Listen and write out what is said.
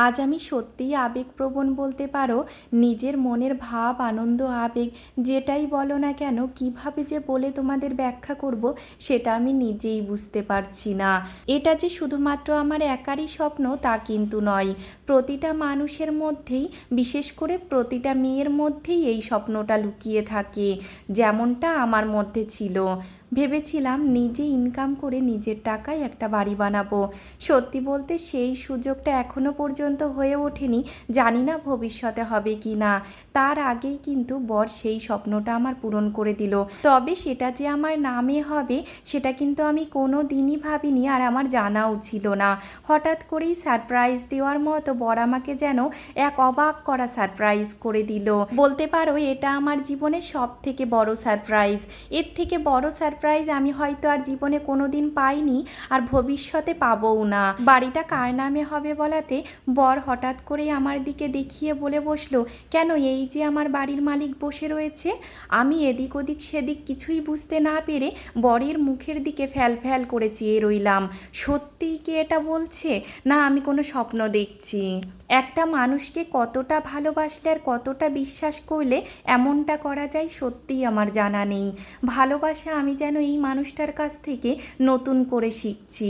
আজ আমি সত্যিই আবেগপ্রবণ বলতে পারো। নিজের মনের ভাব, আনন্দ, আবেগ যেটাই বলো না কেন, কিভাবে যে বলে তোমাদের ব্যাখ্যা করব সেটা আমি নিজেই বুঝতে পারছি না। এটা যে শুধুমাত্র আমার একারই স্বপ্ন তা কিন্তু নয়। প্রতিটা মানুষের মধ্যেই, বিশেষ করে প্রতিটা মেয়ের মধ্যেই এই স্বপ্নটা লুকিয়ে থাকে, যেমনটা আমার মধ্যে ছিল। ভেবেছিলাম নিজে ইনকাম করে নিজের টাকায় একটা বাড়ি বানাবো। সত্যি বলতে সেই সুযোগটা এখনো পর্যন্ত হয়ে ওঠেনি, জানি না ভবিষ্যতে হবে কি না। তার আগেই কিন্তু বর সেই স্বপ্নটা আমার পূরণ করে দিল। তবে সেটা যে আমার নামে হবে সেটা কিন্তু আমি কোনো দিনই ভাবিনি, আর আমার জানাও ছিল না। হঠাৎ করেই সারপ্রাইজ দেওয়ার মতো বর আমাকে যেন এক অবাক করা সারপ্রাইজ করে দিল। বলতে পারো এটা আমার জীবনের সব থেকে বড় সারপ্রাইজ। এর থেকে বড় সারপ্রাইজ আমি হয়তো আর জীবনে কোনো দিন পাইনি, আর ভবিষ্যতে পাবও না। বাড়িটা কার নামে হবে বলাতে বর হঠাৎ করেই আমার দিকে দেখিয়ে বলে বসলো, কেন এই যে আমার বাড়ির মালিক বসে রয়েছে। আমি এদিক ওদিক সেদিক কিছুই বুঝতে না পেরে বরের মুখের দিকে ফ্যাল ফ্যাল করে চেয়ে রইলাম। সত্যিই কি এটা বলছে, না আমি কোনো স্বপ্ন দেখছি? একটা মানুষকে কতটা ভালোবাসলে আর কতটা বিশ্বাস করলে এমনটা করা যায় সত্যিই আমার জানা নেই। ভালোবাসা আমি যেন এই মানুষটার কাছ থেকে নতুন করে শিখছি।